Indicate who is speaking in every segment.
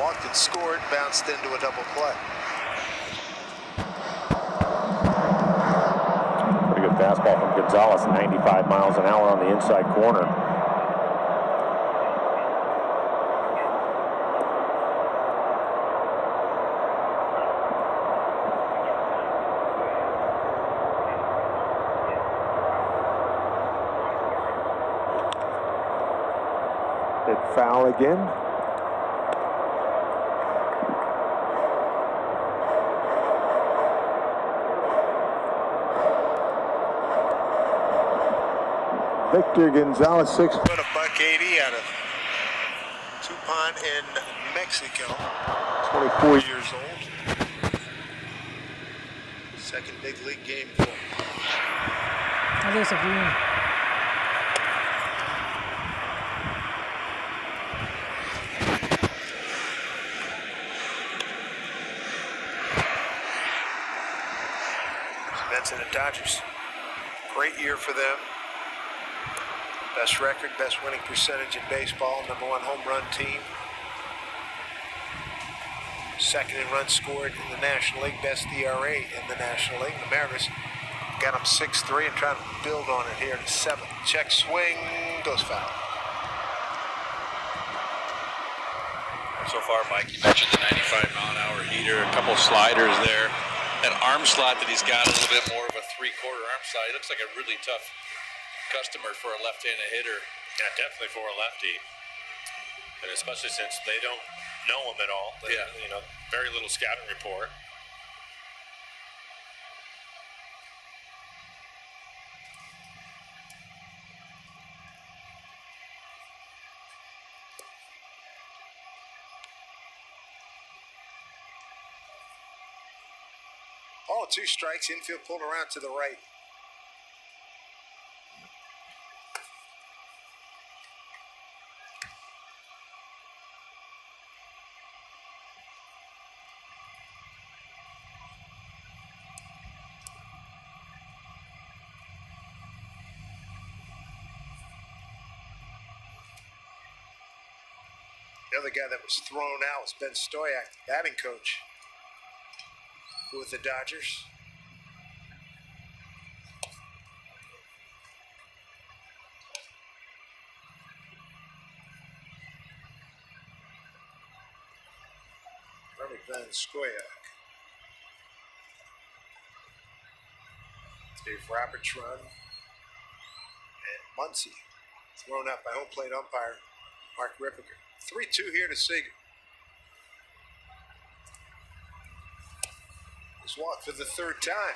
Speaker 1: walked and scored, bounced into a double play.
Speaker 2: Pretty good fastball from Gonzalez, 95 miles an hour on the inside corner.
Speaker 3: Hit foul again. Victor Gonzalez, 6
Speaker 1: foot, a $180 out of Tupan in Mexico. 24 years old. Second big league game for him.
Speaker 4: There's a green.
Speaker 1: Mets and the Dodgers. Great year for them. Best record, best winning percentage in baseball, #1 home run team. Second in runs scored in the National League, best ERA in the National League. The Mariners got them 6-3 and trying to build on it here in the 7th. Check swing, goes foul.
Speaker 5: So far, Mike, you mentioned the 95-mile-an-hour heater, a couple sliders there. That arm slot that he's got, a little bit more of a 3/4 arm slot. He looks like a really tough customer for a left-handed hitter.
Speaker 6: Yeah, definitely for a lefty. And especially since they don't know him at all.
Speaker 5: Yeah.
Speaker 6: You know, very little scouting report.
Speaker 1: Oh, 2 strikes, infield pulled around to the right. The other guy that was thrown out was Ben Stoyak, the batting coach with the Dodgers. Robert Van Scoyoc. Dave Roberts run. And Muncy thrown out by home plate umpire Mark Rippiger. 3-2 here to Seager. He's walked for the 3rd time.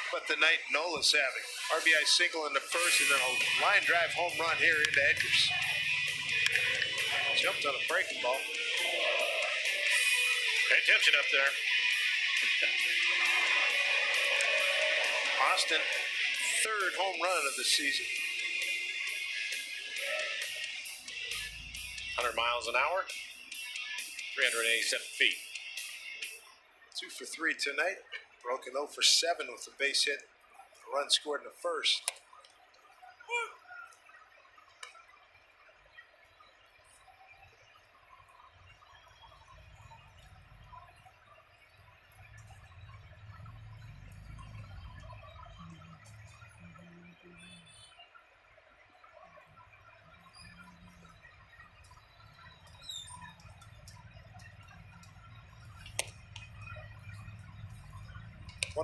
Speaker 1: But the night Nola's having. RBI single in the 1st and then a line drive home run here into Edgars. Jumped on a breaking ball.
Speaker 6: Pay attention up there.
Speaker 1: Austin, 3rd home run of the season.
Speaker 6: 100 miles an hour, 387 feet.
Speaker 1: 2 for 3 tonight. Broken 0 for 7 with a base hit. A run scored in the 1st.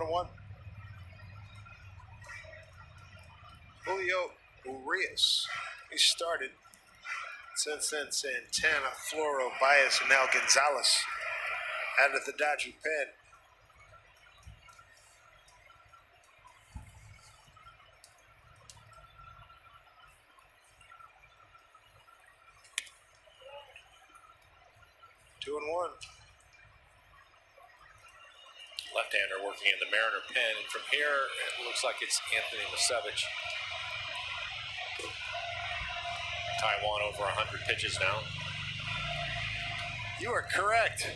Speaker 1: One. Julio Urias. He started. Since then, Santana, Floro, Baez, and now Gonzalez out of the Dodger pen. Two and one.
Speaker 6: Left-hander working in the Mariner pen, and from here it looks like it's Anthony Masevich. Taiwan over 100 pitches now.
Speaker 1: You are correct.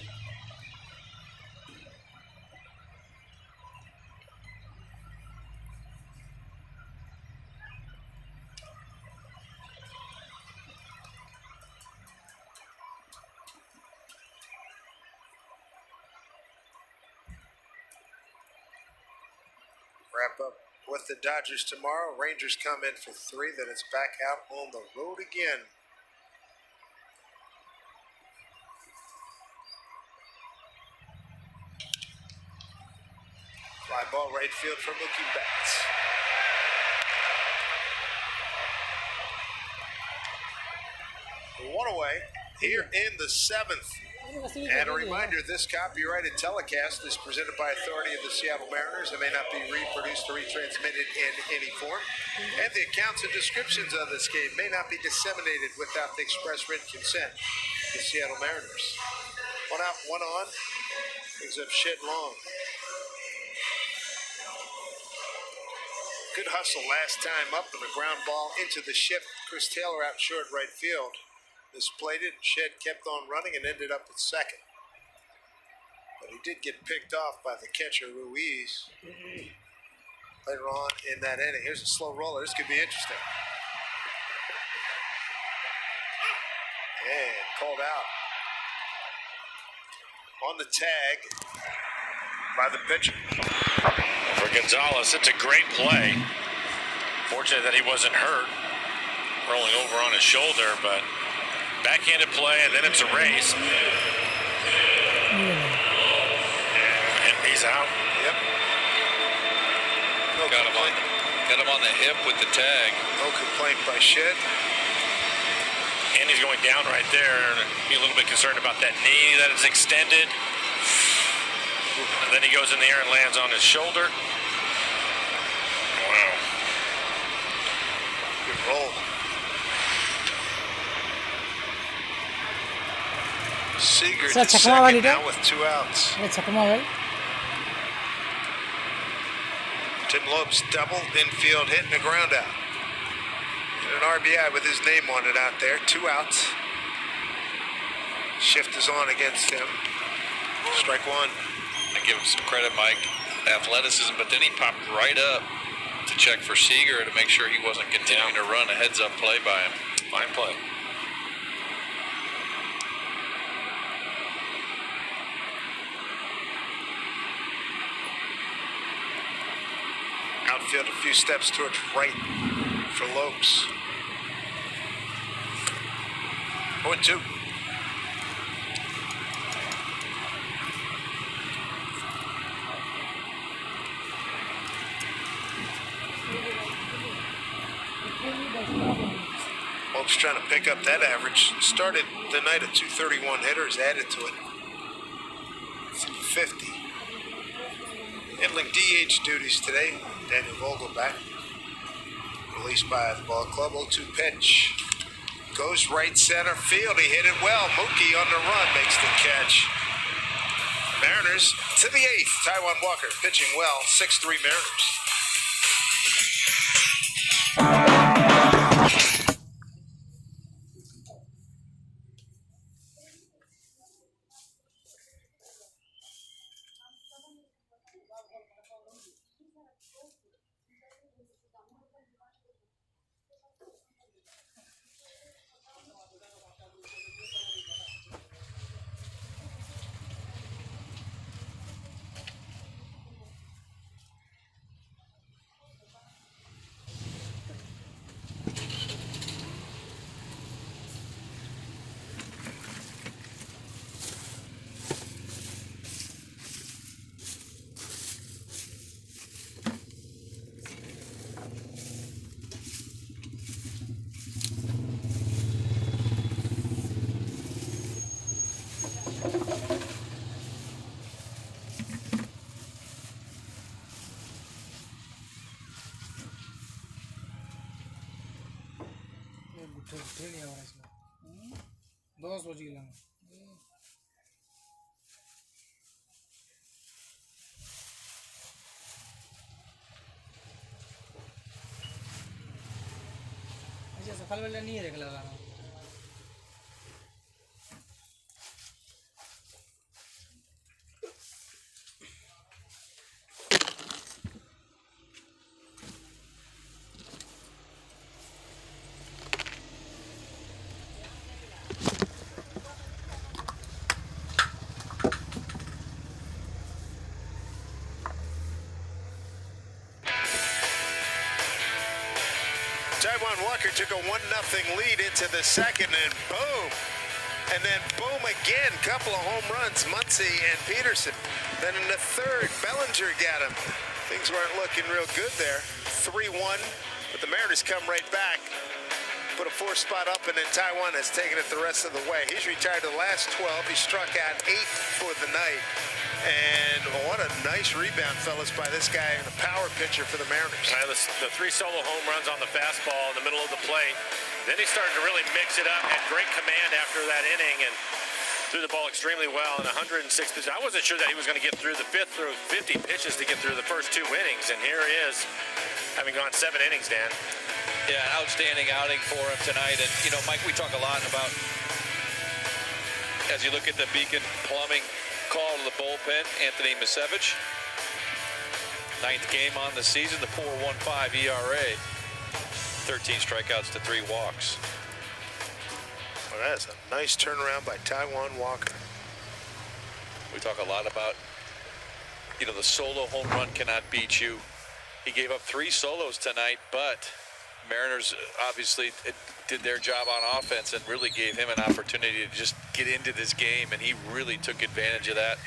Speaker 1: with the Dodgers tomorrow. Rangers come in for 3, then it's back out on the road again. Fly ball right field for Mookie Betts. One away here in the 7th. And a reminder, this copyrighted telecast is presented by authority of the Seattle Mariners and may not be reproduced or retransmitted in any form. And the accounts and descriptions of this game may not be disseminated without the express written consent of the Seattle Mariners. One out, one on. Brings up Shed Long. Good hustle last time up, and a ground ball into the shift. Chris Taylor out short right field. Misplayed it, Shed kept on running and ended up at second. But he did get picked off by the catcher, Ruiz. Later on in that inning. Here's a slow roller. This could be interesting. And called out. On the tag by the pitcher.
Speaker 6: For Gonzalez, it's a great play. Fortunate that he wasn't hurt. Rolling over on his shoulder, but backhanded play, and then it's a race. And he's out.
Speaker 1: Yep. No
Speaker 5: Got him on the hip with the tag.
Speaker 1: No complaint by Shed.
Speaker 6: And he's going down right there. Be a little bit concerned about that knee that is extended. And then he goes in the air and lands on his shoulder. Wow.
Speaker 1: Good roll. Seager
Speaker 4: Sir,
Speaker 1: to
Speaker 4: check him out,
Speaker 1: second
Speaker 4: Anita.
Speaker 1: now with 2 outs.
Speaker 4: Let's check him out, right?
Speaker 1: Tim Lopes double, infield hit, and a ground out. And an RBI with his name on it out there. 2 outs. Shift is on against him. Strike one.
Speaker 5: I give him some credit, Mike. Athleticism, but then he popped right up to check for Seager to make sure he wasn't continuing to run a heads-up play by him.
Speaker 6: Fine play.
Speaker 1: Outfield a few steps towards right for Lopes. 0-2. Lopes trying to pick up that average. Started the night at 231 hitters, added to it. It's 50. Handling DH duties today, Daniel Vogelback. Released by the ball club. 0-2 pitch. Goes right center field. He hit it well. Mookie on the run makes the catch. Mariners to the 8th. Taijuan Walker pitching well. 6-3 Mariners.
Speaker 4: Dos बज गए अच्छा सकाल बेला नहीं है देखला गाना
Speaker 1: Taijuan Walker took a 1-0 lead into the second, and boom. And then boom again, couple of home runs, Muncy and Peterson. Then in the third, Bellinger got him. Things weren't looking real good there. 3-1, but the Mariners come right back. Put a 4 spot up, and then Taijuan has taken it the rest of the way. He's retired the last 12. He struck out 8 for the night. And what a nice rebound, fellas, by this guy, the power pitcher for the Mariners.
Speaker 6: The 3 solo home runs on the fastball in the middle of the plate. Then he started to really mix it up, had great command after that inning, and threw the ball extremely well in 106 pitches. I wasn't sure that he was going to get through the 5th, through 50 pitches to get through the first 2 innings, and here he is, having gone 7 innings, Dan.
Speaker 5: Yeah, an outstanding outing for him tonight. And, you know, Mike, we talk a lot about, as you look at the Beacon Plumbing call to the bullpen, Anthony Misevich. 9th game on the season, the 4.15 ERA. 13 strikeouts to 3 walks.
Speaker 1: Well, that's a nice turnaround by Taijuan Walker.
Speaker 5: We talk a lot about, you know, the solo home run cannot beat you. He gave up 3 solos tonight, but Mariners obviously did their job on offense and really gave him an opportunity to just get into this game, and he really took advantage of that.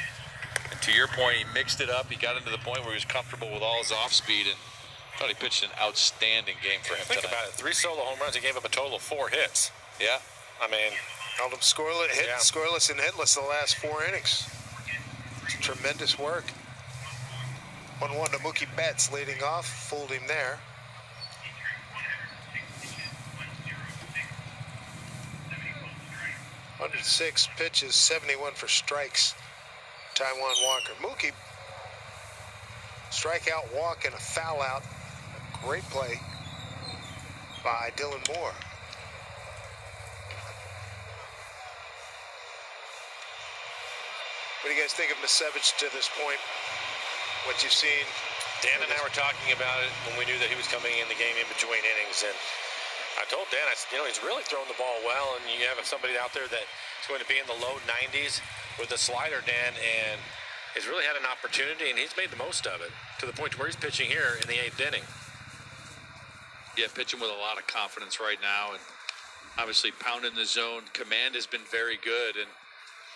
Speaker 5: And to your point, he mixed it up. He got into the point where he was comfortable with all his off speed, and I thought he pitched an outstanding game for him
Speaker 6: Think
Speaker 5: tonight.
Speaker 6: about it. 3 solo home runs. He gave up a total of 4 hits.
Speaker 5: Yeah.
Speaker 6: I mean,
Speaker 1: Held him scoreless and hitless the last 4 innings. It's tremendous work. 1-1 to Mookie Betts leading off. Fooled him there. ...106 pitches, 71 for strikes. Taijuan Walker. Mookie, strikeout, walk, and a foul out. A great play by Dylan Moore. What do you guys think of Misevich to this point? What you've seen?
Speaker 6: Dan and I were talking about it when we knew that he was coming in the game in between innings, and I told Dan, I said, you know, he's really throwing the ball well, and you have somebody out there that's going to be in the low 90s with a slider, Dan, and he's really had an opportunity, and he's made the most of it to the point where he's pitching here in the 8th inning.
Speaker 5: Yeah, pitching with a lot of confidence right now, and obviously pounding the zone. Command has been very good, and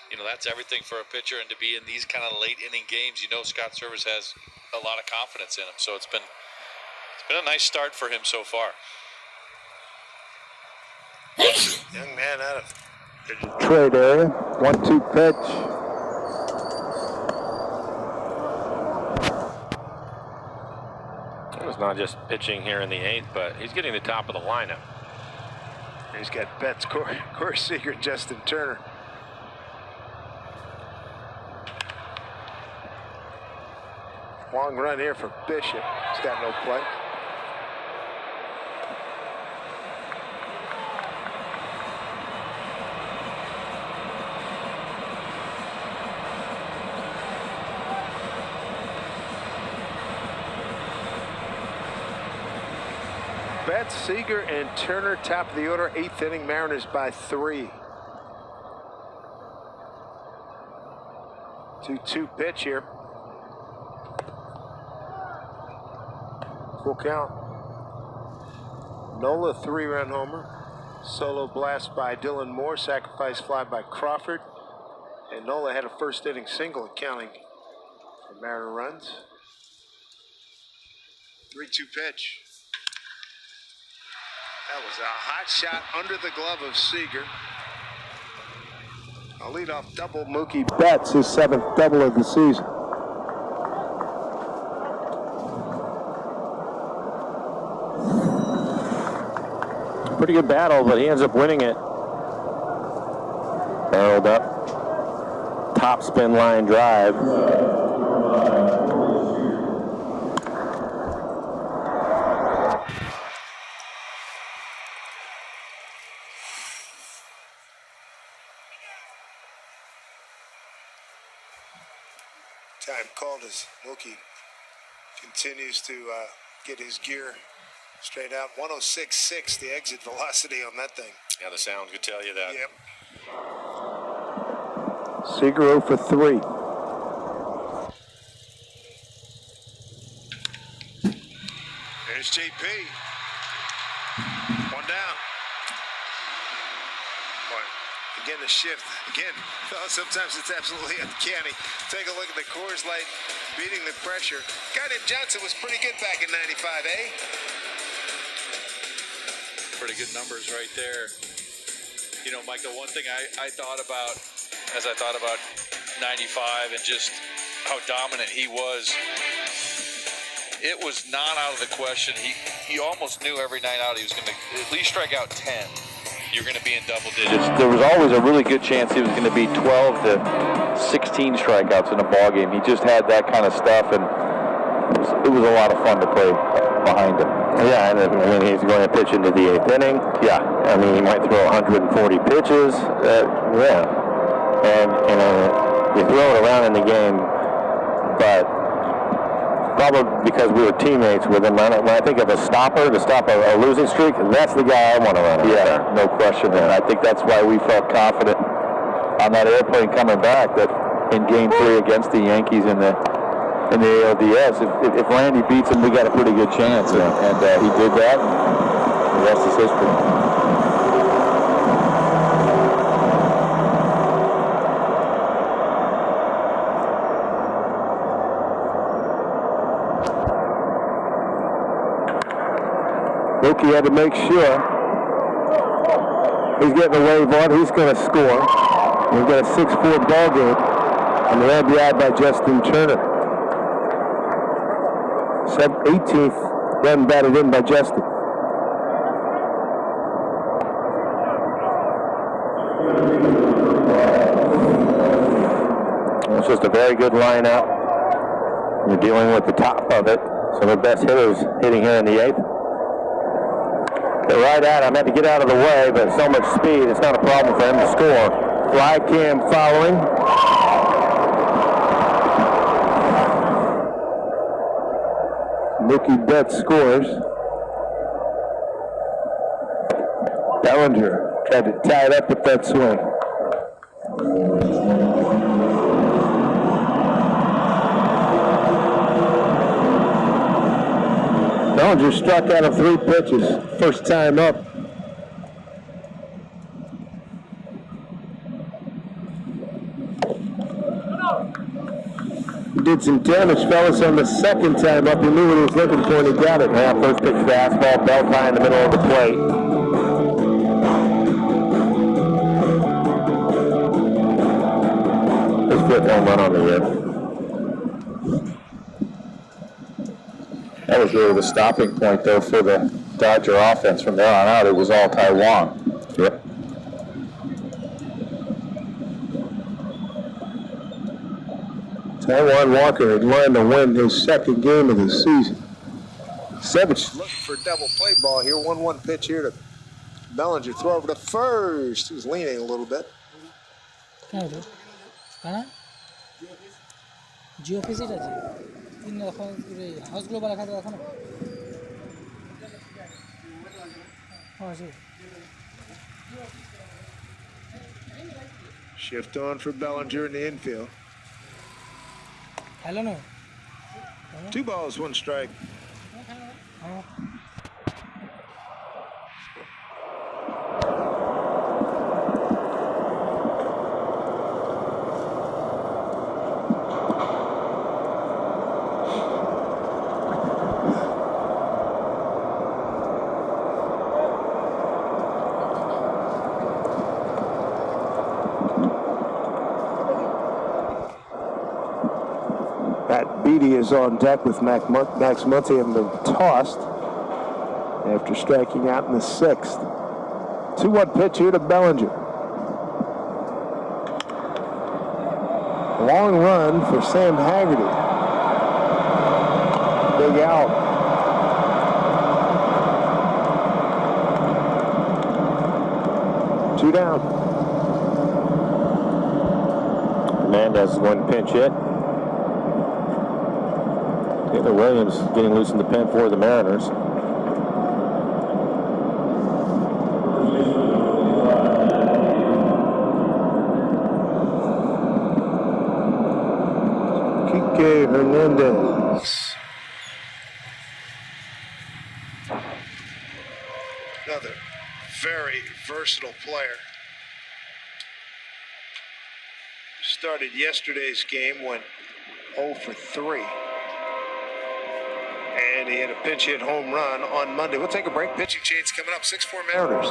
Speaker 5: you know that's everything for a pitcher. And to be in these kind of late inning games, you know Scott Service has a lot of confidence in him. So it's been a nice start for him so far.
Speaker 1: Young man out of
Speaker 3: Trade area. 1-2 pitch.
Speaker 6: It's not just pitching here in the 8th, but he's getting the top of the lineup.
Speaker 1: He's got Betts, Corey Seager, Justin Turner. Long run here for Bishop. He's got no play. Betts, Seager, and Turner, top of the order. 8th inning, Mariners by 3. 2-2 pitch here. Full count. Nola, 3-run homer. Solo blast by Dylan Moore. Sacrifice fly by Crawford. And Nola had a first inning single accounting for Mariner runs. 3-2 pitch. That was a hot shot under the glove of Seager. A leadoff double, Mookie
Speaker 3: Betts, his 7th double of the season.
Speaker 2: Pretty good battle, but he ends up winning it. Barreled up. Top spin line drive.
Speaker 1: Time called as Mookie continues to get his gear straight out. 106.6 the exit velocity on that thing.
Speaker 6: Yeah, the sound could tell you that.
Speaker 1: Yep.
Speaker 3: Seager 0 for 3.
Speaker 1: There's JP. shift. Again, sometimes it's absolutely uncanny. Take a look at the Coors Light beating the pressure. Guy named Johnson was pretty good back in 95, eh?
Speaker 5: Pretty good numbers right there. You know, Mike, the one thing I thought about as I thought about 95 and just how dominant he was, it was not out of the question. He almost knew every night out he was going to at least strike out 10. You're going to be in double digits.
Speaker 7: There was always a really good chance he was going to be 12 to 16 strikeouts in a ball game. He just had that kind of stuff, and it was a lot of fun to play behind him.
Speaker 2: Yeah, and I mean, he's going to pitch into the 8th inning. Yeah, I mean, he might throw 140 pitches. Yeah, and you know, you throw it around in the game, but probably because we were teammates with him. When I think of a stopper to stop a losing streak, that's the guy I want to run.
Speaker 7: Yeah, no question. And I think that's why we felt confident on that airplane coming back that in Game 3 against the Yankees in the ALDS, if Randy beats him, we got a pretty good chance. And he did that. And the rest is history.
Speaker 3: Mookie had to make sure he's getting a wave on. He's going to score. We've got a 6-4 ball game, and the RBI by Justin Turner. 18th run batted in by Justin.
Speaker 2: It's just a very good lineup. You're dealing with the top of it. Some of the best hitters hitting here in the 8th. They're right at him. Had to get out of the way, but so much speed, it's not a problem for him to score.
Speaker 3: Fly cam following. Mookie Betts scores. Bellinger tried to tie it up with that swing. Bellinger struck out of 3 pitches, first time up. He did some damage, fellas, on the second time up. He knew what he was looking for, and he got it.
Speaker 2: Yeah, first pitch fastball, belt high in the middle of the plate. His fifth home run on the year.
Speaker 7: That was really the stopping point, though, for the Dodger offense. From there on out, it was all Taiwan.
Speaker 2: Yep.
Speaker 3: Taiwan Walker had learned to win his second game of the season.
Speaker 1: Sevich looking for a double play ball here. 1-1 pitch here to Bellinger. Throw over to first. He was leaning a little bit.
Speaker 4: क्या हो कहाँ जियो office এটা আছে তিন রাখা house global রাখা রাখা না হ্যাঁ জি
Speaker 1: Shift on for Bellinger in the infield.
Speaker 4: Hello না
Speaker 1: 2 balls, 1 strike.
Speaker 3: Pat Beatty is on deck with Max Muncy, having been tossed after striking out in the 6th. 2-1 pitch here to Bellinger. Long run for Sam Haggerty. Big out. Two down.
Speaker 2: Hernandez is going to pinch hit. Taylor Williams getting loose in the pen for the Mariners.
Speaker 3: Kike Hernandez.
Speaker 1: Another very versatile player. started yesterday's game, went 0 for 3. And he had a pinch hit home run on Monday. We'll take a break. Pitching change coming up. 6-4 Mariners.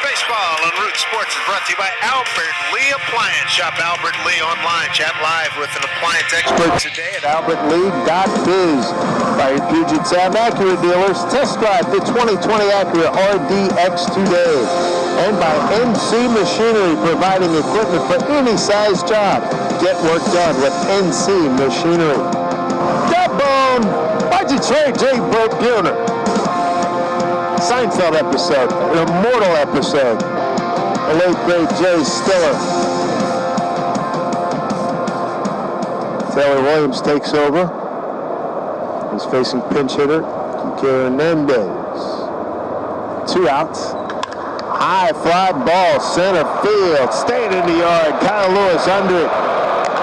Speaker 1: Baseball on Root Sports is brought to you by Albert Lee Appliance. Shop Albert Lee online. Chat live with an appliance expert today at albertlee.biz. By your Puget Sound Acura dealers, test drive the 2020 Acura RDX today. And by NC Machinery, providing equipment for any size job. Get work done with NC Machinery. Bone! Why'd you trade Jay Buhner? Seinfeld episode, an immortal episode. The late great Jay Stiller. Taylor Williams takes over. He's facing pinch hitter Kike Hernandez. 2 outs. High fly ball, center field, staying in the yard. Kyle Lewis under it.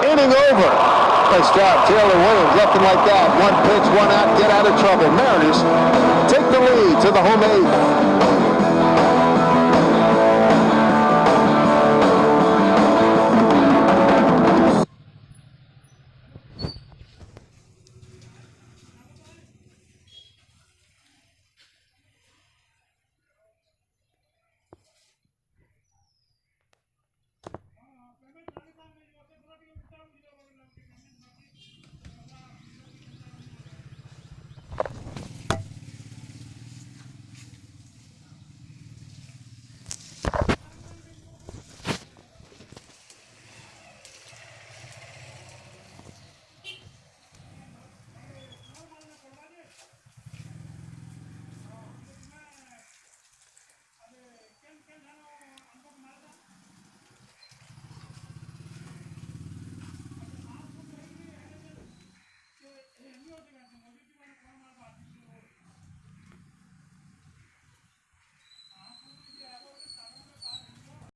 Speaker 1: Inning over. Nice job, Taylor Williams, left him like that. 1 pitch, 1 out, get out of trouble. Mariners take the lead to the home 8.